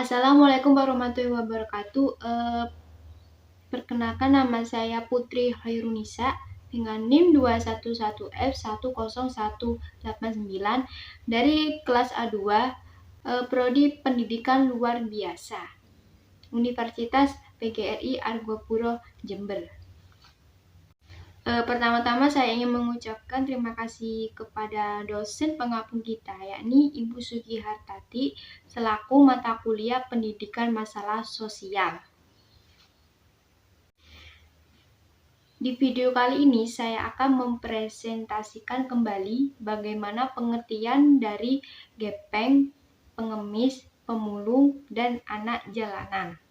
Assalamualaikum warahmatullahi wabarakatuh. Perkenalkan, nama saya Putri Khairunisa dengan NIM 211F10189 dari kelas A2, Prodi Pendidikan Luar Biasa, Universitas PGRI Argopuro, Jember. Pertama-tama saya ingin mengucapkan terima kasih kepada dosen pengapung kita, yakni Ibu Sugi Hartati, selaku mata kuliah Pendidikan Masalah Sosial. Di video kali ini saya akan mempresentasikan kembali bagaimana pengertian dari gepeng, pengemis, pemulung, dan anak jalanan.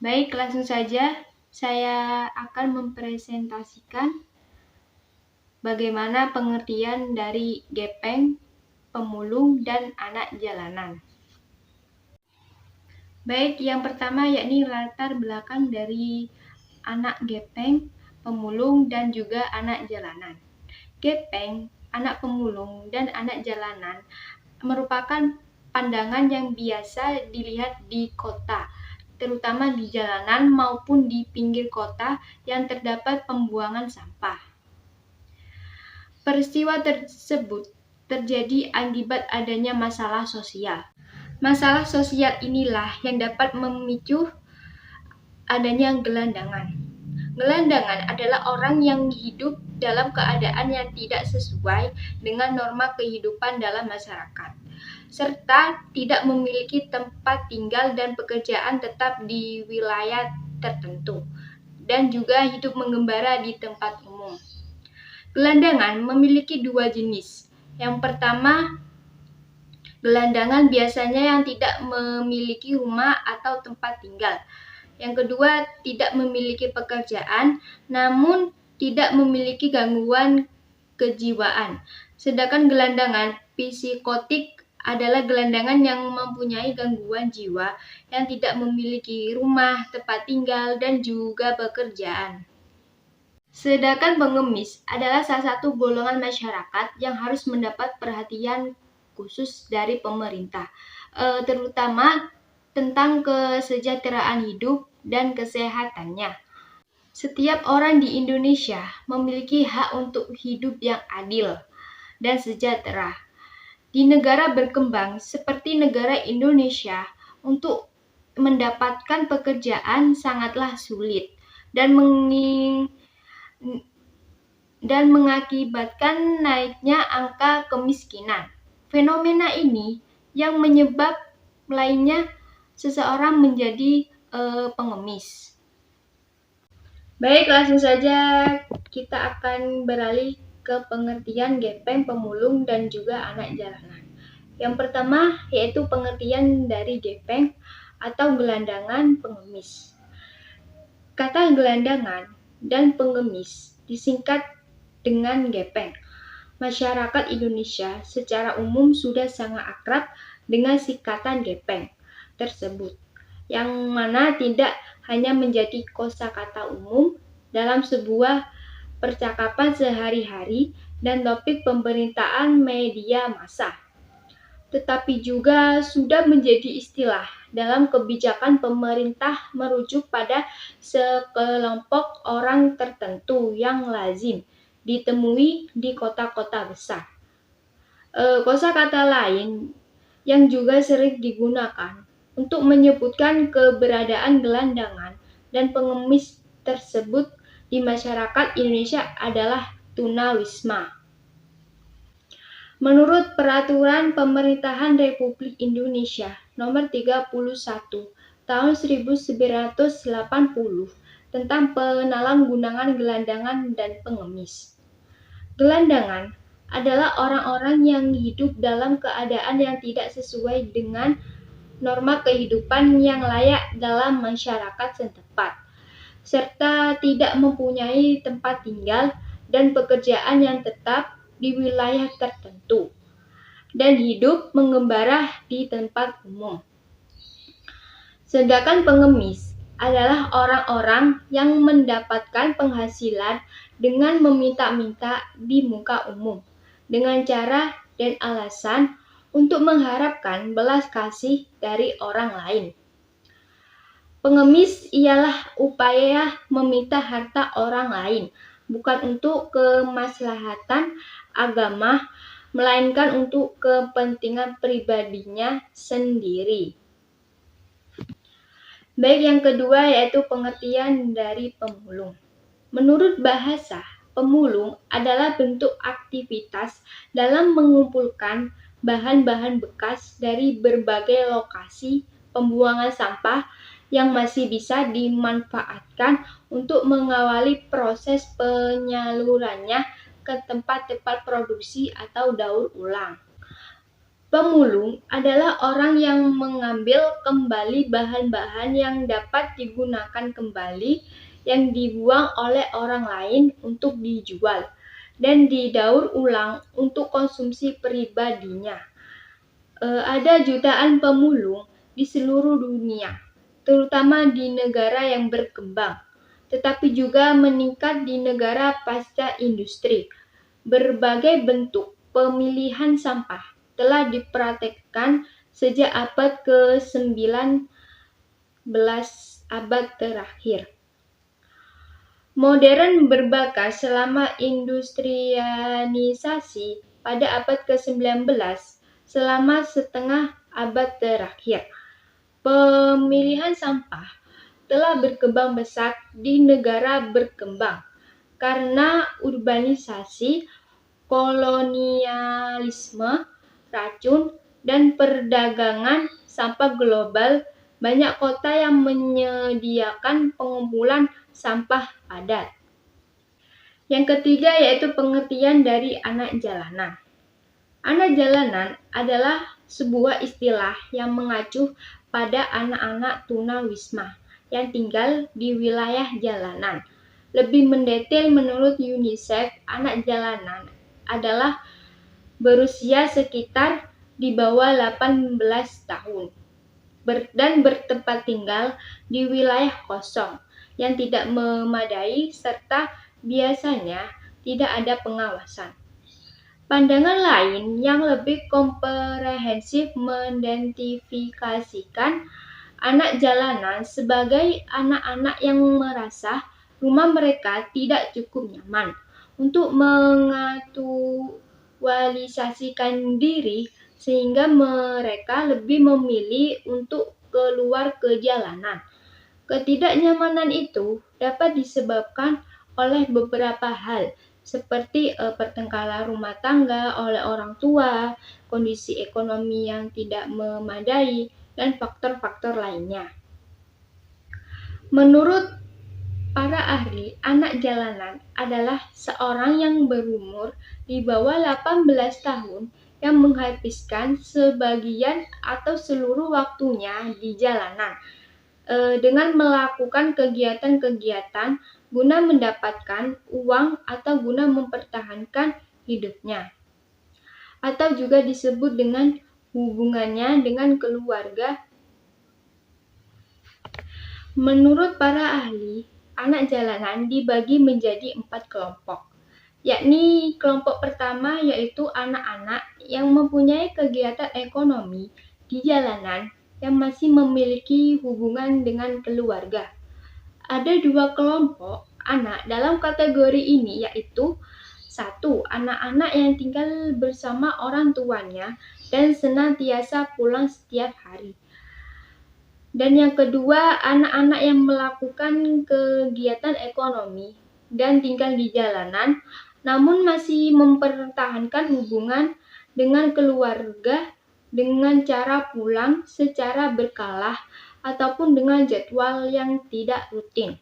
Baik, langsung saja saya akan mempresentasikan bagaimana pengertian dari gepeng, pemulung, dan anak jalanan. Baik, yang pertama yakni latar belakang dari anak gepeng, pemulung, dan juga anak jalanan. Gepeng, anak pemulung, dan anak jalanan merupakan pandangan yang biasa dilihat di kota, terutama di jalanan maupun di pinggir kota yang terdapat pembuangan sampah. Peristiwa tersebut terjadi akibat adanya masalah sosial. Masalah sosial inilah yang dapat memicu adanya gelandangan. Gelandangan adalah orang yang hidup dalam keadaan yang tidak sesuai dengan norma kehidupan dalam masyarakat, serta tidak memiliki tempat tinggal dan pekerjaan tetap di wilayah tertentu, dan juga hidup mengembara di tempat umum. Gelandangan memiliki dua jenis. Yang pertama, gelandangan biasanya yang tidak memiliki rumah atau tempat tinggal. Yang kedua, tidak memiliki pekerjaan, namun tidak memiliki gangguan kejiwaan. Sedangkan gelandangan psikotik adalah gelandangan yang mempunyai gangguan jiwa yang tidak memiliki rumah, tempat tinggal, dan juga pekerjaan. Sedangkan pengemis adalah salah satu golongan masyarakat yang harus mendapat perhatian khusus dari pemerintah, terutama tentang kesejahteraan hidup dan kesehatannya. Setiap orang di Indonesia memiliki hak untuk hidup yang adil dan sejahtera. Di negara berkembang seperti negara Indonesia, untuk mendapatkan pekerjaan sangatlah sulit dan mengakibatkan naiknya angka kemiskinan. Fenomena ini yang menyebab lainnya seseorang menjadi pengemis. Baik, langsung saja kita akan beralih ke pengertian gepeng, pemulung, dan juga anak jalanan. Yang pertama yaitu pengertian dari gepeng atau gelandangan pengemis. Kata gelandangan dan pengemis disingkat dengan gepeng. Masyarakat Indonesia secara umum sudah sangat akrab dengan singkatan gepeng tersebut, yang mana tidak hanya menjadi kosakata umum dalam sebuah percakapan sehari-hari dan topik pemberitaan media massa, tetapi juga sudah menjadi istilah dalam kebijakan pemerintah merujuk pada sekelompok orang tertentu yang lazim ditemui di kota-kota besar. Kosakata lain yang juga sering digunakan untuk menyebutkan keberadaan gelandangan dan pengemis tersebut di masyarakat Indonesia adalah tunawisma. Menurut Peraturan Pemerintahan Republik Indonesia Nomor 31 Tahun 1980 tentang penanggulangan gelandangan dan pengemis. Gelandangan adalah orang-orang yang hidup dalam keadaan yang tidak sesuai dengan norma kehidupan yang layak dalam masyarakat setempat, serta tidak mempunyai tempat tinggal dan pekerjaan yang tetap di wilayah tertentu, dan hidup mengembara di tempat umum. Sedangkan pengemis adalah orang-orang yang mendapatkan penghasilan dengan meminta-minta di muka umum, dengan cara dan alasan untuk mengharapkan belas kasih dari orang lain. Pengemis ialah upaya meminta harta orang lain, bukan untuk kemaslahatan agama, melainkan untuk kepentingan pribadinya sendiri. Baik, yang kedua yaitu pengertian dari pemulung. Menurut bahasa, pemulung adalah bentuk aktivitas dalam mengumpulkan bahan-bahan bekas dari berbagai lokasi pembuangan sampah yang masih bisa dimanfaatkan untuk mengawali proses penyalurannya ke tempat-tempat produksi atau daur ulang. Pemulung adalah orang yang mengambil kembali bahan-bahan yang dapat digunakan kembali yang dibuang oleh orang lain untuk dijual dan didaur ulang untuk konsumsi pribadinya. Ada jutaan pemulung di seluruh dunia, terutama di negara yang berkembang, tetapi juga meningkat di negara pasca industri. Berbagai bentuk pemilihan sampah telah dipraktekkan sejak abad ke-19 abad terakhir. Modern berbakas selama industrialisasi pada abad ke-19 selama setengah abad terakhir. Pemilihan sampah telah berkembang pesat di negara berkembang karena urbanisasi, kolonialisme, racun, dan perdagangan sampah global. Banyak kota yang menyediakan pengumpulan sampah padat. Yang ketiga yaitu pengertian dari anak jalanan. Anak jalanan adalah sebuah istilah yang mengacu pada anak-anak tunawisma yang tinggal di wilayah jalanan. Lebih mendetail, menurut UNICEF, anak jalanan adalah berusia sekitar di bawah 18 tahun dan bertempat tinggal di wilayah kosong yang tidak memadai serta biasanya tidak ada pengawasan. Pandangan lain yang lebih komprehensif mengidentifikasikan anak jalanan sebagai anak-anak yang merasa rumah mereka tidak cukup nyaman untuk mengaktualisasikan diri sehingga mereka lebih memilih untuk keluar ke jalanan. Ketidaknyamanan itu dapat disebabkan oleh beberapa hal, seperti pertengkaran rumah tangga oleh orang tua, kondisi ekonomi yang tidak memadai, dan faktor-faktor lainnya. Menurut para ahli, anak jalanan adalah seorang yang berumur di bawah 18 tahun yang menghabiskan sebagian atau seluruh waktunya di jalanan dengan melakukan kegiatan-kegiatan guna mendapatkan uang atau guna mempertahankan hidupnya, atau juga disebut dengan hubungannya dengan keluarga. Menurut para ahli, anak jalanan dibagi menjadi 4 kelompok, yakni kelompok pertama yaitu anak-anak yang mempunyai kegiatan ekonomi di jalanan yang masih memiliki hubungan dengan keluarga. Ada 2 kelompok anak dalam kategori ini, yaitu 1. Anak-anak yang tinggal bersama orang tuanya dan senantiasa pulang setiap hari. Dan yang kedua, anak-anak yang melakukan kegiatan ekonomi dan tinggal di jalanan, namun masih mempertahankan hubungan dengan keluarga dengan cara pulang secara berkala ataupun dengan jadwal yang tidak rutin.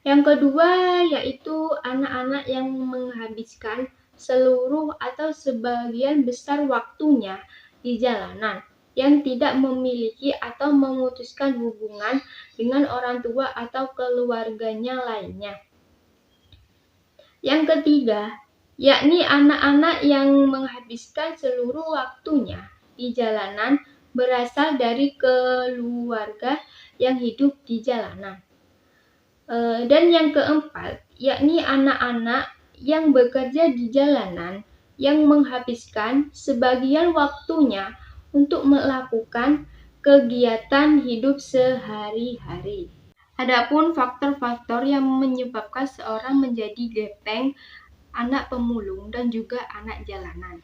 Yang kedua yaitu anak-anak yang menghabiskan seluruh atau sebagian besar waktunya di jalanan, yang tidak memiliki atau memutuskan hubungan dengan orang tua atau keluarganya lainnya. Yang ketiga, yakni anak-anak yang menghabiskan seluruh waktunya di jalanan berasal dari keluarga yang hidup di jalanan. Dan yang keempat, yakni anak-anak yang bekerja di jalanan yang menghabiskan sebagian waktunya untuk melakukan kegiatan hidup sehari-hari. Adapun faktor-faktor yang menyebabkan seorang menjadi gepeng, anak pemulung, dan juga anak jalanan.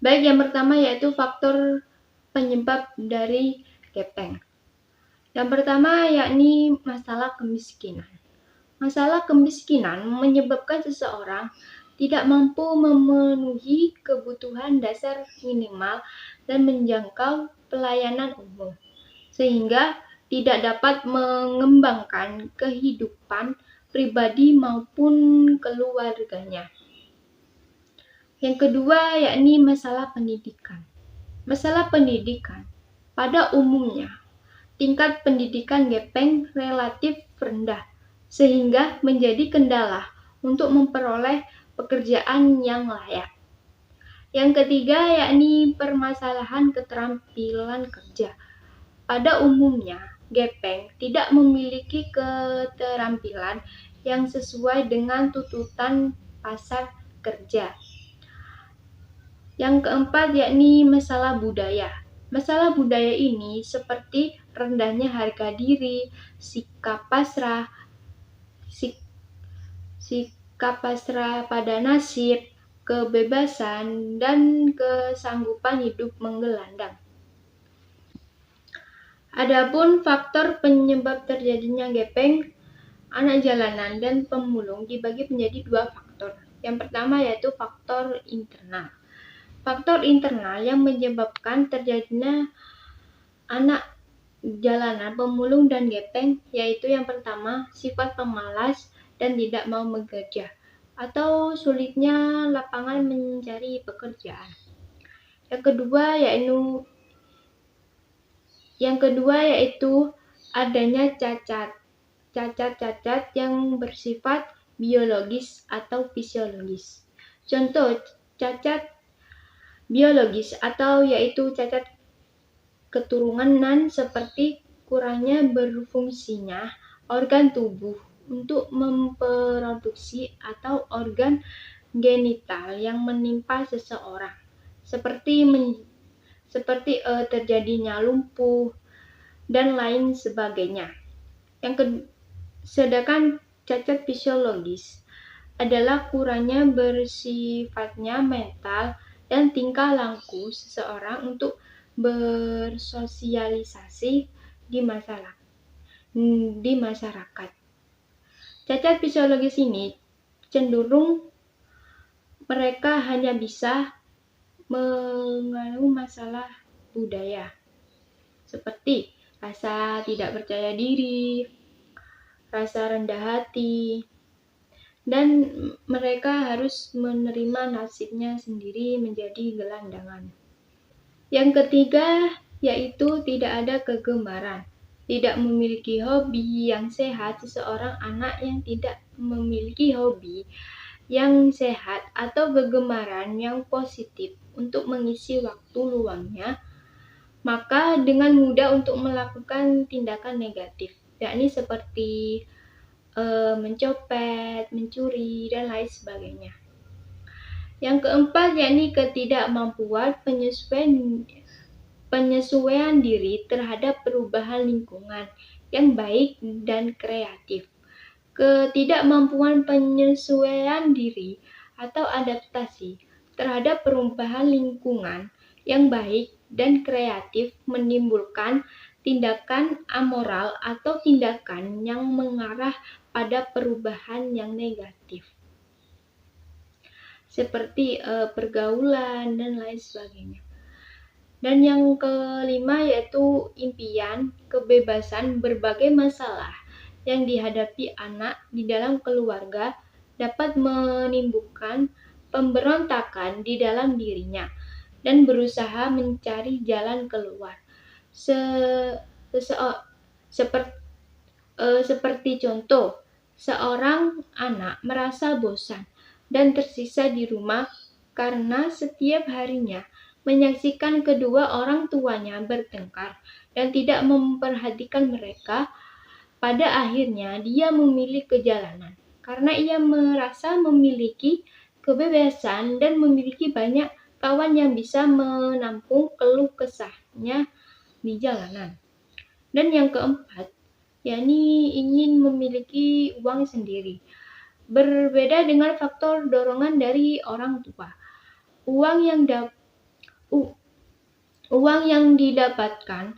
Baik, yang pertama yaitu faktor penyebab dari gepeng. Yang pertama yakni masalah kemiskinan. Masalah kemiskinan menyebabkan seseorang tidak mampu memenuhi kebutuhan dasar minimal dan menjangkau pelayanan umum, sehingga tidak dapat mengembangkan kehidupan pribadi maupun keluarganya. Yang kedua yakni masalah pendidikan. Masalah pendidikan. Pada umumnya, tingkat pendidikan gepeng relatif rendah, sehingga menjadi kendala untuk memperoleh pekerjaan yang layak. Yang ketiga yakni permasalahan keterampilan kerja. Pada umumnya, gepeng tidak memiliki keterampilan yang sesuai dengan tuntutan pasar kerja. Yang keempat yakni masalah budaya. Masalah budaya ini seperti rendahnya harga diri, sikap pasrah pada nasib, kebebasan, dan kesanggupan hidup menggelandang. Adapun faktor penyebab terjadinya gepeng, anak jalanan, dan pemulung dibagi menjadi dua faktor. Yang pertama yaitu faktor internal. Faktor internal yang menyebabkan terjadinya anak jalanan, pemulung, dan gepeng yaitu yang pertama, sifat pemalas dan tidak mau bekerja atau sulitnya lapangan mencari pekerjaan. Yang kedua yaitu adanya cacat yang bersifat biologis atau fisiologis. Contoh cacat biologis atau yaitu cacat keturunan seperti kurangnya berfungsinya organ tubuh untuk memproduksi atau organ genital yang menimpa seseorang, seperti terjadinya lumpuh dan lain sebagainya. Sedangkan cacat fisiologis adalah kurangnya bersifatnya mental dan tingkah laku seseorang untuk bersosialisasi di masyarakat. Cacat fisiologis ini cenderung mereka hanya bisa mengalami masalah budaya, seperti rasa tidak percaya diri, rasa rendah hati, dan mereka harus menerima nasibnya sendiri menjadi gelandangan. Yang ketiga yaitu tidak ada kegemaran. Tidak memiliki hobi yang sehat. Seseorang anak yang tidak memiliki hobi yang sehat atau kegemaran yang positif untuk mengisi waktu luangnya, maka dengan mudah untuk melakukan tindakan negatif, yakni seperti mencopet, mencuri, dan lain sebagainya. Yang keempat yakni ketidakmampuan penyesuaian diri terhadap perubahan lingkungan yang baik dan kreatif. Ketidakmampuan penyesuaian diri atau adaptasi terhadap perubahan lingkungan yang baik dan kreatif menimbulkan tindakan amoral atau tindakan yang mengarah pada perubahan yang negatif, seperti pergaulan dan lain sebagainya. Dan yang kelima yaitu impian, kebebasan berbagai masalah yang dihadapi anak di dalam keluarga dapat menimbulkan pemberontakan di dalam dirinya dan berusaha mencari jalan keluar. Seperti contoh, seorang anak merasa bosan dan tersisa di rumah karena setiap harinya menyaksikan kedua orang tuanya bertengkar dan tidak memperhatikan mereka. Pada akhirnya dia memilih ke jalanan karena ia merasa memiliki kebebasan dan memiliki banyak kawan yang bisa menampung keluh kesahnya di jalanan. Dan yang keempat, yakni ingin memiliki uang sendiri. Berbeda dengan faktor dorongan dari orang tua. Uang yang didapatkan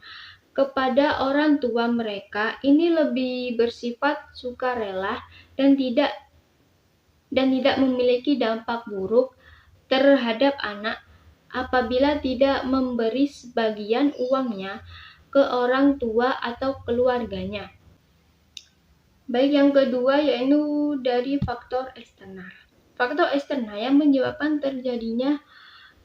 kepada orang tua mereka ini lebih bersifat sukarela dan tidak memiliki dampak buruk terhadap anak apabila tidak memberi sebagian uangnya ke orang tua atau keluarganya. Baik, yang kedua yaitu dari faktor eksternal. Faktor eksternal yang menyebabkan terjadinya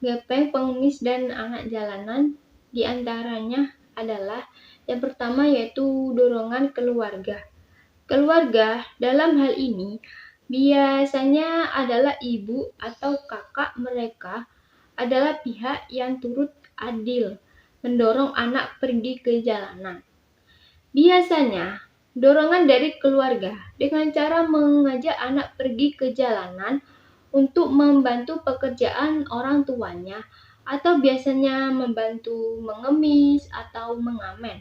gepeng, pengemis, dan anak jalanan diantaranya adalah yang pertama yaitu dorongan keluarga. Keluarga dalam hal ini biasanya adalah ibu atau kakak mereka adalah pihak yang turut adil mendorong anak pergi ke jalanan. Biasanya, dorongan dari keluarga dengan cara mengajak anak pergi ke jalanan untuk membantu pekerjaan orang tuanya atau biasanya membantu mengemis atau mengamen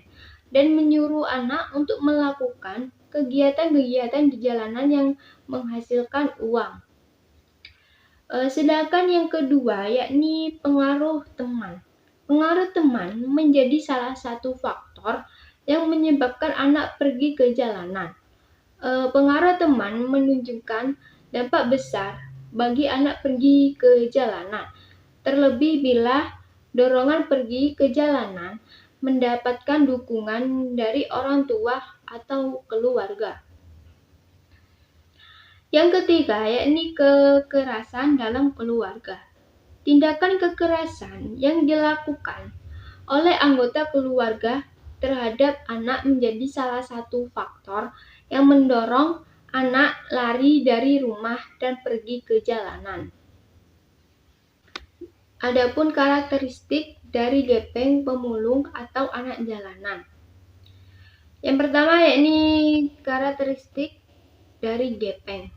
dan menyuruh anak untuk melakukan kegiatan-kegiatan di jalanan yang menghasilkan uang. Sedangkan yang kedua yakni pengaruh teman. Pengaruh teman menjadi salah satu faktor yang menyebabkan anak pergi ke jalanan. Pengaruh teman menunjukkan dampak besar bagi anak pergi ke jalanan, terlebih bila dorongan pergi ke jalanan mendapatkan dukungan dari orang tua atau keluarga. Yang ketiga, yakni kekerasan dalam keluarga. Tindakan kekerasan yang dilakukan oleh anggota keluarga terhadap anak menjadi salah satu faktor yang mendorong anak lari dari rumah dan pergi ke jalanan. Adapun karakteristik dari gepeng, pemulung, atau anak jalanan. Yang pertama yakni karakteristik dari gepeng.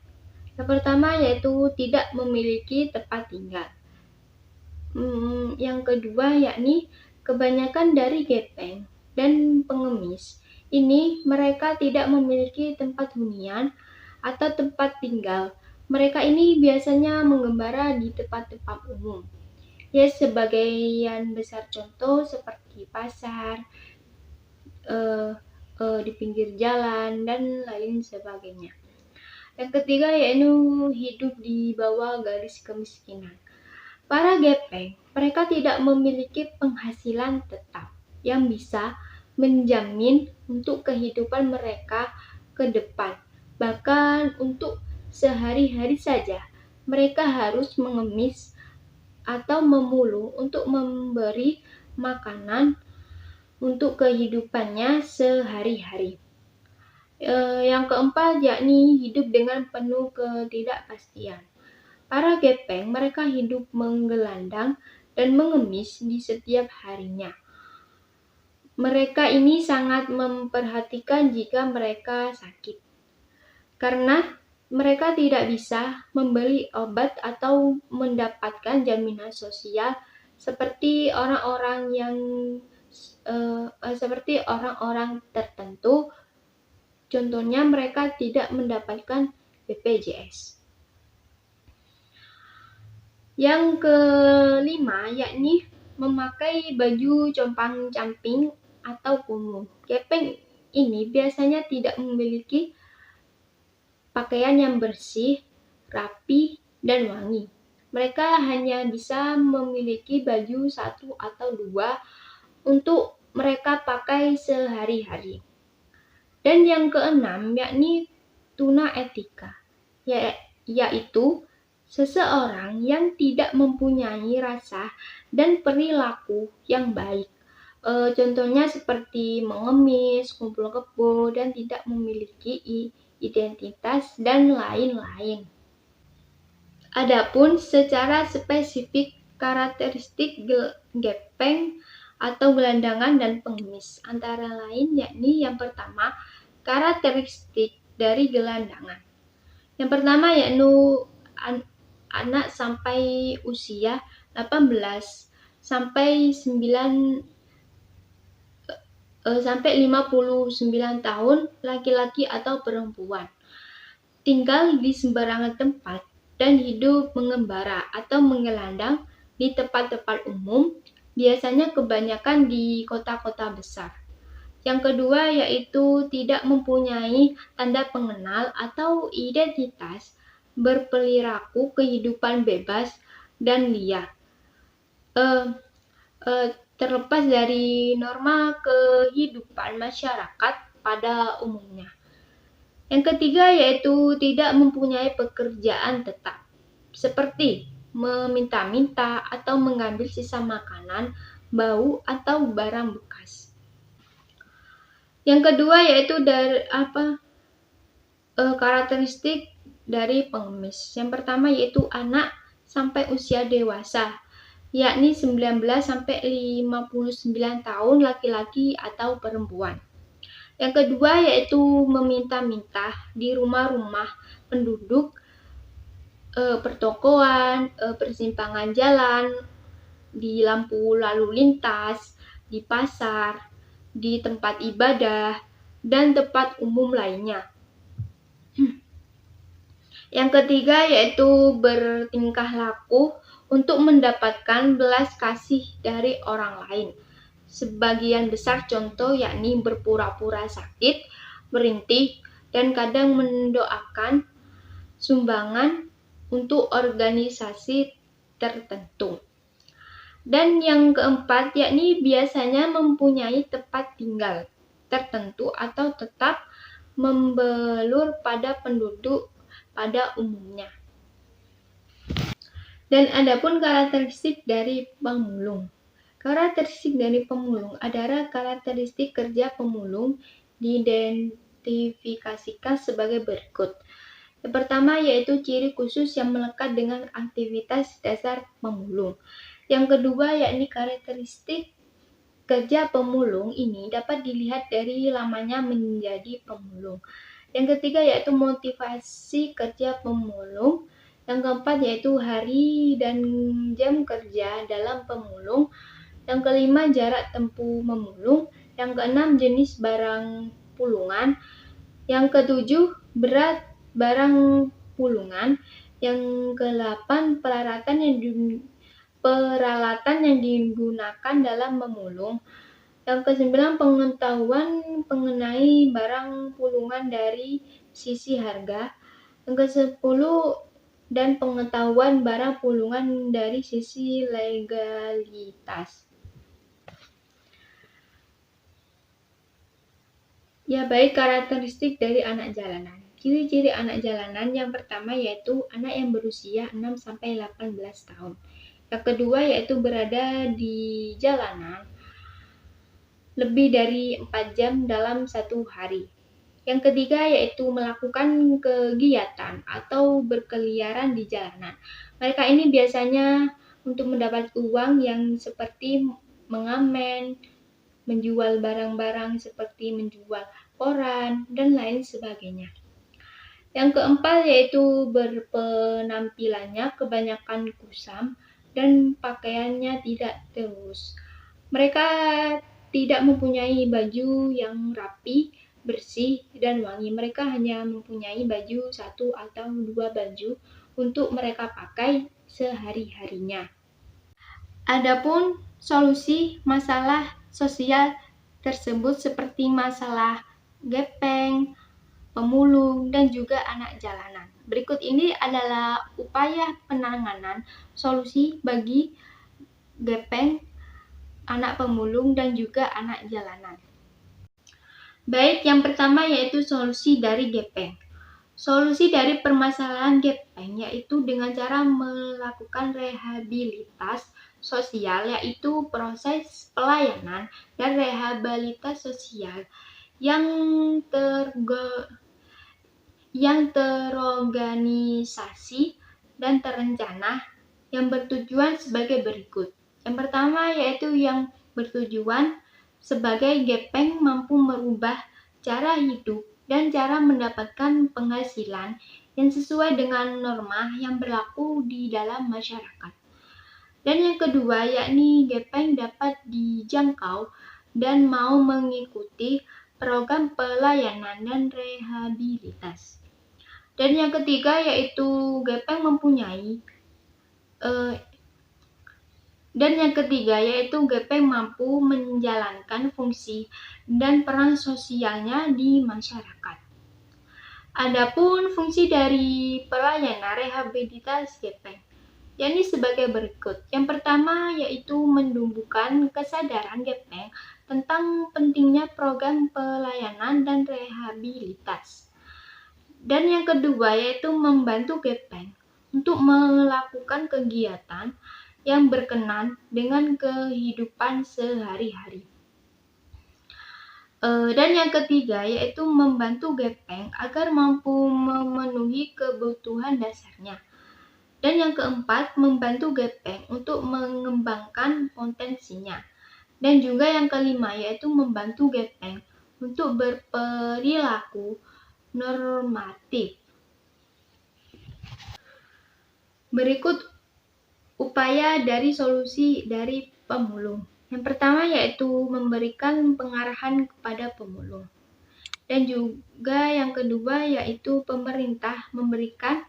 Yang pertama yaitu tidak memiliki tempat tinggal. Yang kedua yakni kebanyakan dari gepeng dan pengemis ini mereka tidak memiliki tempat hunian atau tempat tinggal. Mereka ini biasanya mengembara di tempat-tempat umum. Ya, sebagian besar contoh seperti pasar, di pinggir jalan, dan lain sebagainya. Yang ketiga yaitu hidup di bawah garis kemiskinan. Para gepeng, mereka tidak memiliki penghasilan tetap yang bisa menjamin untuk kehidupan mereka ke depan. Bahkan untuk sehari-hari saja, mereka harus mengemis atau memulung untuk memberi makanan untuk kehidupannya sehari-hari. Yang keempat yakni hidup dengan penuh ketidakpastian. Para gepeng mereka hidup menggelandang dan mengemis di setiap harinya. Mereka ini sangat memperhatikan jika mereka sakit, karena mereka tidak bisa membeli obat atau mendapatkan jaminan sosial seperti orang-orang tertentu. Contohnya mereka tidak mendapatkan BPJS. Yang kelima yakni memakai baju compang-camping atau kumuh. Gepeng ini biasanya tidak memiliki pakaian yang bersih, rapi, dan wangi. Mereka hanya bisa memiliki baju satu atau dua untuk mereka pakai sehari-hari. Dan yang keenam yakni tuna etika, yaitu seseorang yang tidak mempunyai rasa dan perilaku yang baik. Contohnya seperti mengemis, kumpul kebo, dan tidak memiliki identitas dan lain-lain. Adapun secara spesifik karakteristik gepeng atau gelandangan dan pengemis antara lain yakni yang pertama karakteristik dari gelandangan. Yang pertama yaitu anak sampai usia 18 sampai 59 tahun, laki-laki atau perempuan. Tinggal di sembarangan tempat dan hidup mengembara atau menggelandang di tempat-tempat umum, biasanya kebanyakan di kota-kota besar. Yang kedua yaitu tidak mempunyai tanda pengenal atau identitas, berperilaku kehidupan bebas dan liar. Terlepas dari norma kehidupan masyarakat pada umumnya. Yang ketiga yaitu tidak mempunyai pekerjaan tetap, seperti meminta-minta atau mengambil sisa makanan, bau atau barang bekas. Yang kedua yaitu karakteristik dari pengemis. Yang pertama yaitu anak sampai usia dewasa, yakni 19 sampai 59 tahun, laki-laki atau perempuan. Yang kedua yaitu meminta-minta di rumah-rumah penduduk, pertokoan, persimpangan jalan, di lampu lalu lintas, di pasar, di tempat ibadah, dan tempat umum lainnya. Yang ketiga yaitu bertingkah laku untuk mendapatkan belas kasih dari orang lain. Sebagian besar contoh yakni berpura-pura sakit, merintih, dan kadang mendoakan sumbangan untuk organisasi tertentu. Dan yang keempat yakni biasanya mempunyai tempat tinggal tertentu atau tetap membelur pada penduduk pada umumnya. Dan adapun karakteristik dari pemulung. Karakteristik dari pemulung adalah karakteristik kerja pemulung diidentifikasikan sebagai berikut. Yang pertama yaitu ciri khusus yang melekat dengan aktivitas dasar pemulung. Yang kedua yakni karakteristik kerja pemulung ini dapat dilihat dari lamanya menjadi pemulung. Yang ketiga yaitu motivasi kerja pemulung. Yang keempat yaitu hari dan jam kerja dalam pemulung. Yang kelima jarak tempuh memulung. Yang keenam jenis barang pulungan. Yang ketujuh berat barang pulungan. Yang kedelapan peralatan yang digunakan dalam memulung. Yang kesembilan pengetahuan mengenai barang pulungan dari sisi harga. Yang kesepuluh dan pengetahuan barang pulungan dari sisi legalitas. Ya, baik, karakteristik dari anak jalanan. Ciri-ciri anak jalanan yang pertama yaitu anak yang berusia 6 sampai 18 tahun. Yang kedua yaitu berada di jalanan lebih dari 4 jam dalam satu hari. Yang ketiga yaitu melakukan kegiatan atau berkeliaran di jalanan. Mereka ini biasanya untuk mendapat uang yang seperti mengamen, menjual barang-barang seperti menjual koran, dan lain sebagainya. Yang keempat yaitu berpenampilannya kebanyakan kusam dan pakaiannya tidak terus. Mereka tidak mempunyai baju yang rapi, bersih, dan wangi. Mereka hanya mempunyai baju satu atau dua baju untuk mereka pakai sehari-harinya. Adapun solusi masalah sosial tersebut seperti masalah gepeng, pemulung, dan juga anak jalanan. Berikut ini adalah upaya penanganan solusi bagi gepeng, anak pemulung, dan juga anak jalanan. Baik, yang pertama yaitu solusi dari gepeng. Solusi dari permasalahan gepeng yaitu dengan cara melakukan rehabilitas sosial, yaitu proses pelayanan dan rehabilitas sosial yang terorganisasi dan terencana yang bertujuan sebagai berikut. Yang pertama yaitu yang bertujuan sebagai gepeng mampu merubah cara hidup dan cara mendapatkan penghasilan yang sesuai dengan norma yang berlaku di dalam masyarakat. Dan yang kedua, yakni gepeng dapat dijangkau dan mau mengikuti program pelayanan dan rehabilitas. Dan yang ketiga, yaitu gepeng mampu menjalankan fungsi dan peran sosialnya di masyarakat. Adapun fungsi dari pelayanan rehabilitas gepeng yakni sebagai berikut. Yang pertama yaitu menumbuhkan kesadaran gepeng tentang pentingnya program pelayanan dan rehabilitas. Dan yang kedua yaitu membantu gepeng untuk melakukan kegiatan yang berkenan dengan kehidupan sehari-hari. Dan yang ketiga yaitu membantu gepeng agar mampu memenuhi kebutuhan dasarnya. Dan yang keempat, membantu gepeng untuk mengembangkan potensinya. Dan juga yang kelima, yaitu membantu gepeng untuk berperilaku normatif. Berikut upaya dari solusi dari pemulung. Yang pertama yaitu memberikan pengarahan kepada pemulung. Dan juga yang kedua yaitu pemerintah memberikan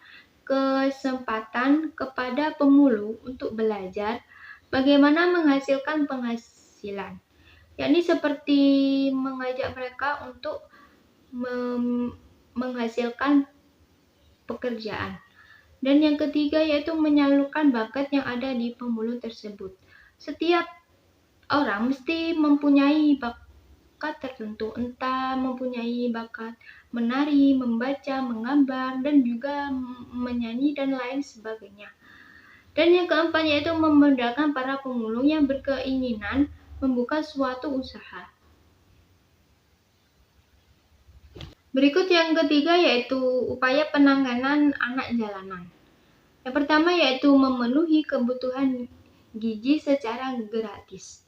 kesempatan kepada pemulung untuk belajar bagaimana menghasilkan penghasilan, yakni seperti mengajak mereka untuk menghasilkan pekerjaan. Dan yang ketiga yaitu menyalurkan bakat yang ada di pemulung tersebut. Setiap orang mesti mempunyai bakat tertentu, entah mempunyai bakat menari, membaca, menggambar, dan juga menyanyi dan lain sebagainya. Dan yang keempat yaitu memudahkan para pemulung yang berkeinginan membuka suatu usaha. Berikut yang ketiga yaitu upaya penanganan anak jalanan. Yang pertama yaitu memenuhi kebutuhan gizi secara gratis.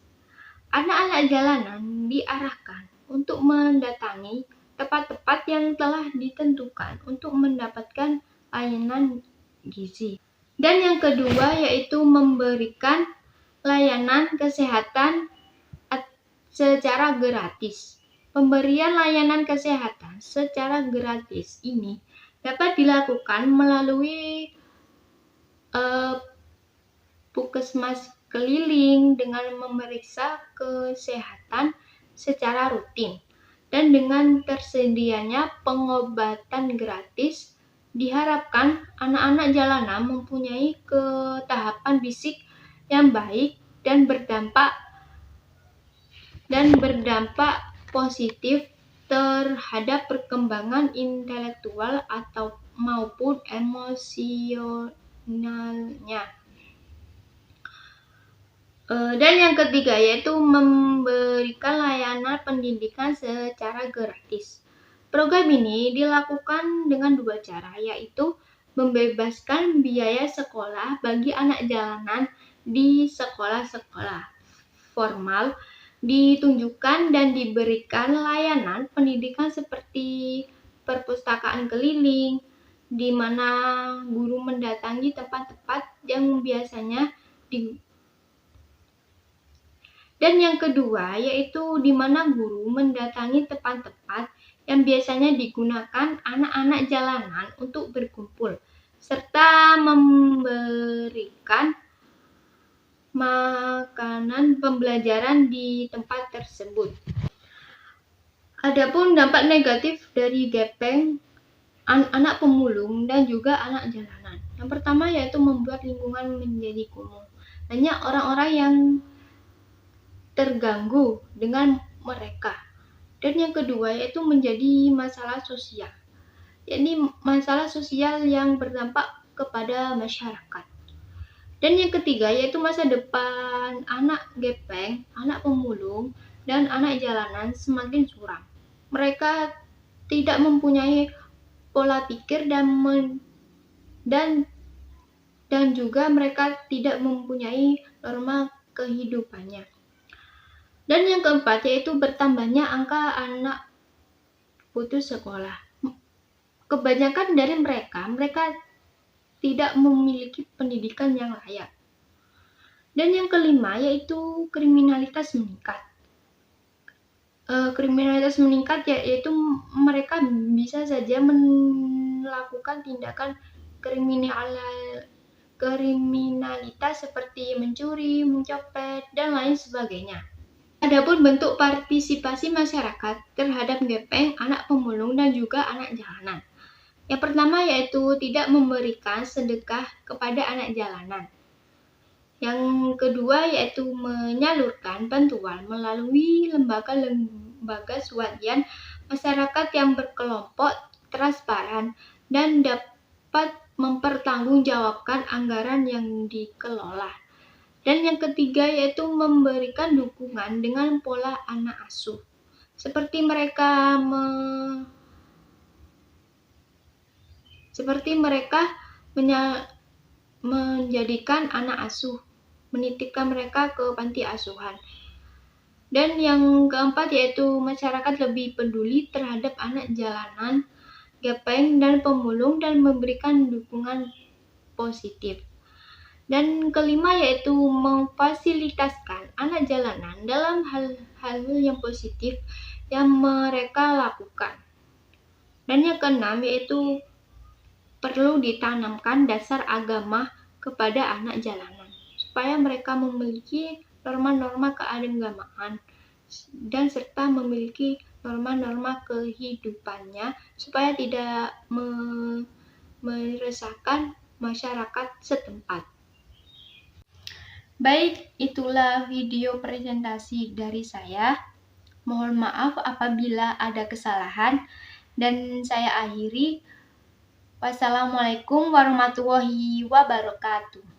Anak-anak jalanan diarahkan untuk mendatangi tempat-tempat yang telah ditentukan untuk mendapatkan layanan gizi. Dan yang kedua yaitu memberikan layanan kesehatan secara gratis. Pemberian layanan kesehatan secara gratis ini dapat dilakukan melalui puskesmas keliling dengan memeriksa kesehatan secara rutin. Dan dengan tersedianya pengobatan gratis, diharapkan anak-anak jalanan mempunyai ketahanan fisik yang baik dan berdampak positif terhadap perkembangan intelektual maupun emosionalnya. Dan yang ketiga yaitu memberikan layanan pendidikan secara gratis. Program ini dilakukan dengan dua cara, yaitu membebaskan biaya sekolah bagi anak jalanan di sekolah-sekolah formal, ditunjukkan dan diberikan layanan pendidikan seperti perpustakaan keliling, di mana guru mendatangi tempat-tempat yang biasanya Dan yang kedua yaitu di mana guru mendatangi tempat-tempat yang biasanya digunakan anak-anak jalanan untuk berkumpul, serta memberikan makanan pembelajaran di tempat tersebut. Adapun dampak negatif dari gepeng anak pemulung dan juga anak jalanan. Yang pertama yaitu membuat lingkungan menjadi kumuh. Banyak orang-orang yang terganggu dengan mereka. Dan yang kedua yaitu menjadi masalah sosial, yakni masalah sosial yang berdampak kepada masyarakat. Dan yang ketiga yaitu masa depan anak gepeng, anak pemulung, dan anak jalanan semakin suram. Mereka tidak mempunyai pola pikir dan juga mereka tidak mempunyai norma kehidupannya. Dan yang keempat yaitu bertambahnya angka anak putus sekolah. kebanyakan dari mereka tidak memiliki pendidikan yang layak. Dan yang kelima yaitu kriminalitas meningkat. Kriminalitas meningkat yaitu mereka bisa saja melakukan tindakan kriminalitas seperti mencuri, mencopet, dan lain sebagainya. Adapun bentuk partisipasi masyarakat terhadap gepeng, anak pemulung, dan juga anak jalanan. Yang pertama yaitu tidak memberikan sedekah kepada anak jalanan. Yang kedua yaitu menyalurkan bantuan melalui lembaga swadian masyarakat yang berkelompok, transparan, dan dapat mempertanggungjawabkan anggaran yang dikelola. Dan yang ketiga yaitu memberikan dukungan dengan pola anak asuh. Seperti mereka menjadikan anak asuh, menitipkan mereka ke panti asuhan. Dan yang keempat yaitu masyarakat lebih peduli terhadap anak jalanan, gepeng, dan pemulung dan memberikan dukungan positif. Dan kelima yaitu memfasilitasikan anak jalanan dalam hal-hal yang positif yang mereka lakukan. Dan yang keenam yaitu perlu ditanamkan dasar agama kepada anak jalanan supaya mereka memiliki norma-norma keagamaan dan serta memiliki norma-norma kehidupannya supaya tidak meresahkan masyarakat setempat. Baik, itulah video presentasi dari saya. Mohon maaf apabila ada kesalahan dan saya akhiri. Wassalamualaikum warahmatullahi wabarakatuh.